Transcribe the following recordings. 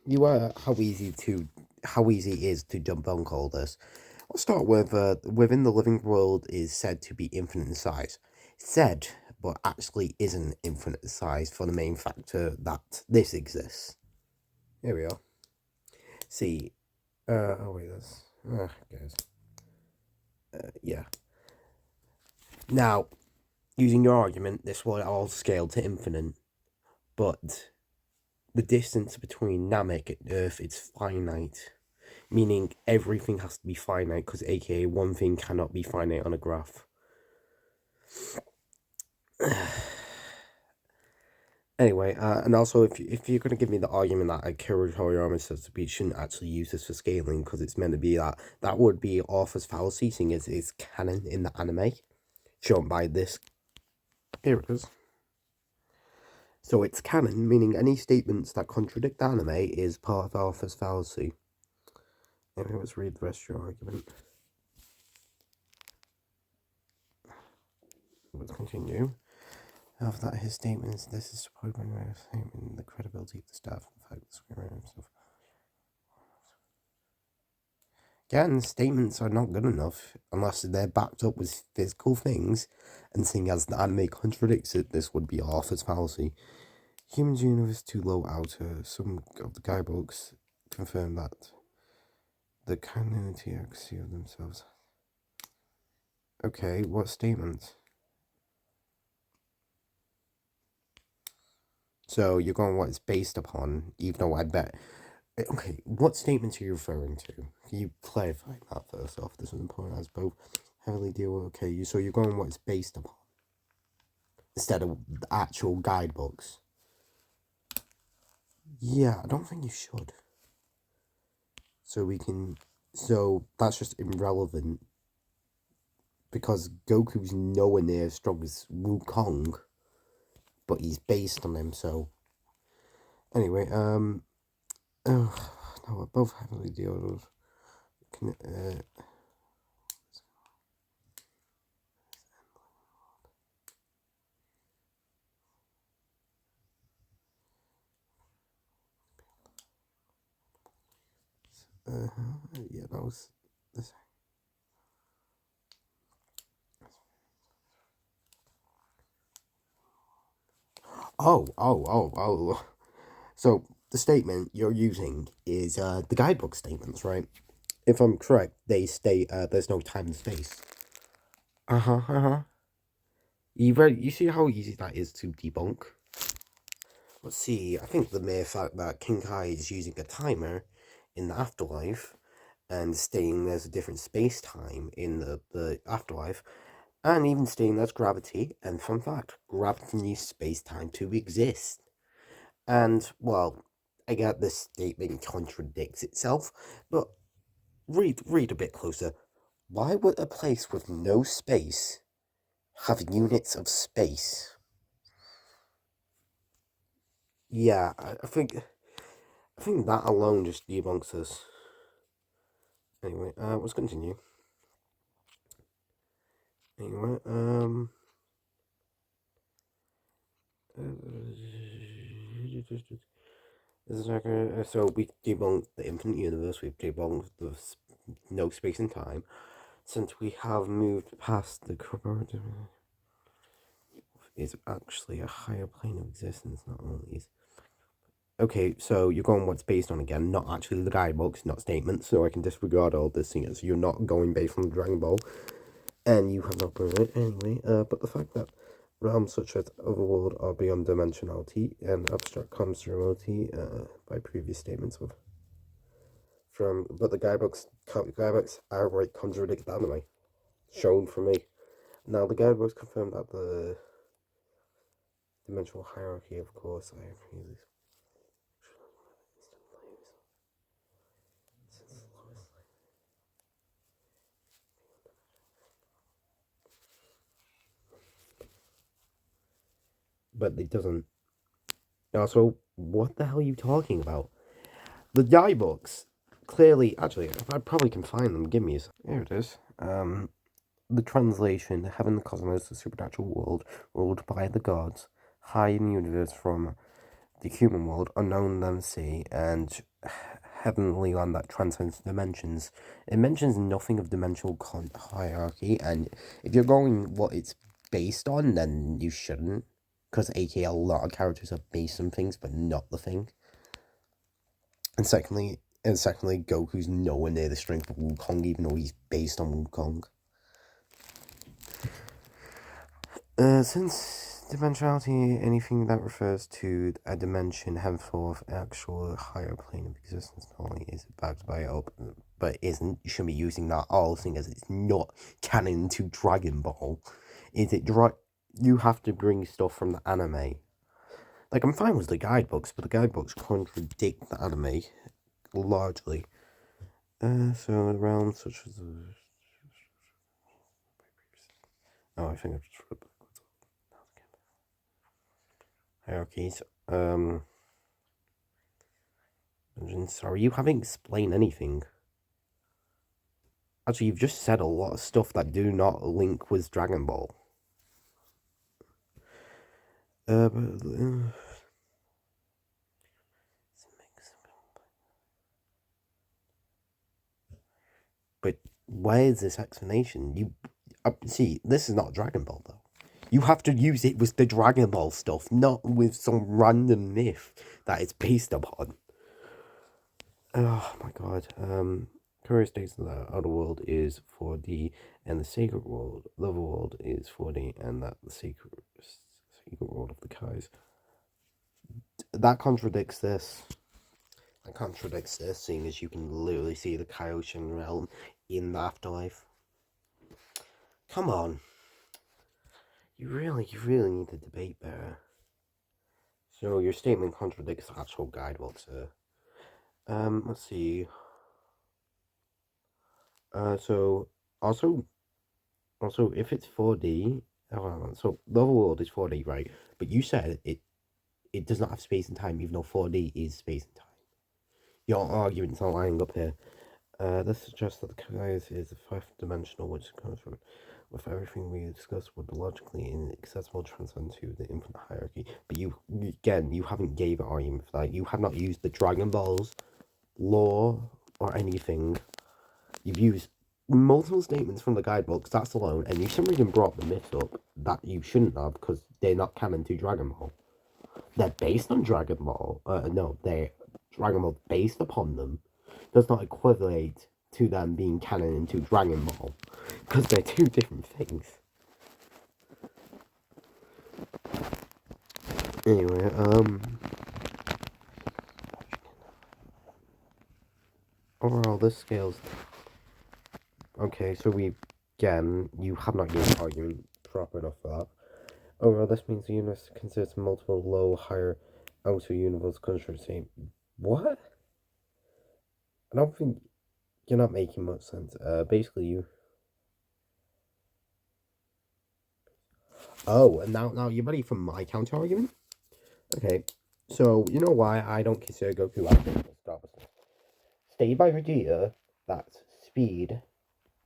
you are how easy it is to debunk all this. I'll start with within the living world is said to be infinite in size. Said, but actually isn't infinite in size for the main factor that this exists. Here we are. See, oh wait, that's guys. Yeah. Now, using your argument, this will all scale to infinite, but the distance between Namek and Earth is finite, meaning everything has to be finite, because aka one thing cannot be finite on a graph. Anyway, and also if you're going to give me the argument that Akira Toriyama says we shouldn't actually use this for scaling because it's meant to be that would be Arthur's fallacy, seeing as it's canon in the anime, shown by this. Here it is. So it's canon, meaning any statements that contradict the anime is part of Arthur's fallacy. Anyway, let's read the rest of your argument. Let's continue. After that, his statements, this is supported by statement, the credibility of the staff, the fact that screenwriter himself. Again, statements are not good enough unless they're backed up with physical things, and seeing as the anime contradicts it, this would be Arthur's fallacy. Human's universe too low outer. Some of the guidebooks confirm that the continuity accuracy of themselves. Okay, what statement? So you're going what it's based upon, even though I bet. Okay, what statements are you referring to? Can you clarify that first off? This is important as both heavily deal with. Okay, so you're going what it's based upon instead of the actual guidebooks. Yeah, I don't think you should. So that's just irrelevant because Goku's nowhere near as strong as Wukong, but he's based on him. So anyway, no, we're both heavily deal with. Yeah, that was this. Oh. So the statement you're using is the guidebook statements, right? If I'm correct, they state there's no time and space. You see how easy that is to debunk? Let's see, I think the mere fact that King Kai is using a timer in the afterlife and stating there's a different space-time in the afterlife, and even stating there's gravity, and fun fact, gravity needs space-time to exist. And, well, I get this statement contradicts itself, but read a bit closer. Why would a place with no space have units of space? Yeah, I think that alone just debunks this. Anyway, let's continue. Anyway, so we debunked the infinite universe, we've debunked the no space and time. Since we have moved past the corporative, is actually a higher plane of existence, not only. Okay, so you're going what's based on again, not actually the guidebooks, not statements, so I can disregard all this thing as you're not going based on the Dragon Ball, and you have not proven it anyway, but the fact that realms such as Overworld are beyond dimensionality and abstract comes to remotely by previous statements but the guidebooks outright contradict the anime, shown for me. Now the guidebooks confirm that the dimensional hierarchy, of course, I have used. But it doesn't. Also, what the hell are you talking about? The guidebooks clearly, actually, I probably can find them. Give me a. Here it is. The translation: Heaven, the cosmos, the supernatural world, ruled by the gods, high in the universe from the human world, unknown land sea, and heavenly land that transcends dimensions. It mentions nothing of dimensional hierarchy, and if you're going what it's based on, then you shouldn't, because aka a lot of characters are based on things, but not the thing. And secondly, Goku's nowhere near the strength of Wukong, even though he's based on Wukong. Since dimensionality, anything that refers to a dimension, henceforth, actual higher plane of existence, not only is it backed by but isn't, you shouldn't be using that all, seeing as it's not canon to Dragon Ball. You have to bring stuff from the anime. Like, I'm fine with the guidebooks, but the guidebooks contradict the anime largely. So realms such as I think I've just read hierarchies. Sorry, you haven't explained anything. Actually, you've just said a lot of stuff that do not link with Dragon Ball. But where is this explanation? See, this is not Dragon Ball though. You have to use it with the Dragon Ball stuff, not with some random myth that it's based upon. Oh my god. Courier states that the outer world is 4D and the sacred world, level world, is 4D, and that the sacred world of the Kais. That contradicts this. Seeing as you can literally see the Kaioshin realm in the afterlife. Come on. You really need to debate better. So your statement contradicts the actual guidebook, sir. Let's see. So also if it's 4D, so the world is 4D, right? But you said it does not have space and time, even though 4D is space and time. Your argument's not lining up here. This suggests that the Kais is a fifth dimensional, which comes from with everything we discussed would logically inaccessible transcend to the infinite hierarchy. But you haven't gave an argument for that. You have not used the Dragon Balls law or anything. You've used multiple statements from the guidebooks, that's alone, and you for some reason brought the myths up that you shouldn't have because they're not canon to Dragon Ball. They're based on Dragon Ball. They're Dragon Ball based upon them does not equivalent to them being canon into Dragon Ball because they're two different things. Anyway, overall, this scales. Okay, so you have not given an argument proper enough for that. Overall, this means the universe consists multiple low, higher, outer universe constructs. What? I don't think you're not making much sense. Basically, you. Oh, and now you're ready for my counter argument? Okay, so you know why I don't consider Goku like stated by Vegeta that speed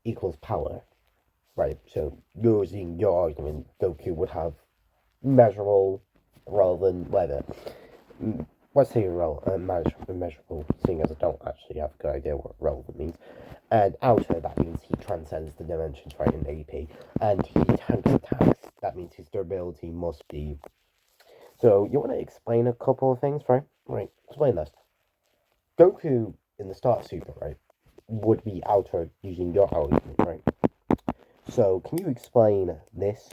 equals power, right? So using your argument, Goku would have measurable rather than whether. Let's say measurable, seeing as I don't actually have a good idea what relevant means. And outer, that means he transcends the dimensions, right, in AP. And he tanks attacks, that means his durability must be. So, you want to explain a couple of things, right? Right, explain this. Goku, in the start Super, right, would be outer using your argument, right? So, can you explain this?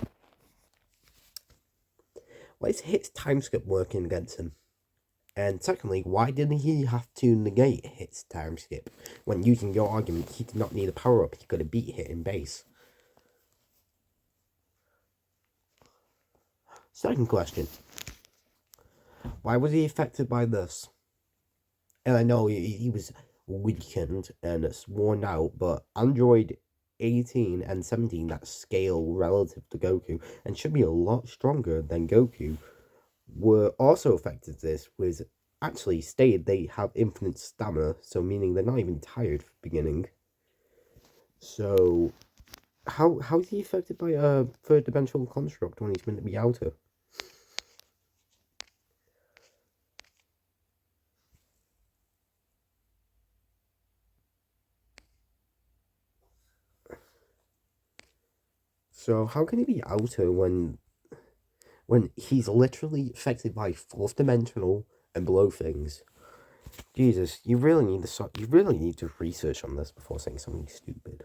Why is Hit's time skip working against him? And secondly, why didn't he have to negate Hit's time skip? When using your argument, he did not need a power up, he could have beat Hit in base. Second question. Why was he affected by this? And I know he was weakened and worn out, but Android 18 and 17 that scale relative to Goku and should be a lot stronger than Goku were also affected this with actually stated they have infinite stamina, so meaning they're not even tired from the beginning. So how is he affected by a third dimensional construct when he's meant to be outer? So how can he be outer when he's literally affected by fourth dimensional and below things? Jesus, you really need to research on this before saying something stupid.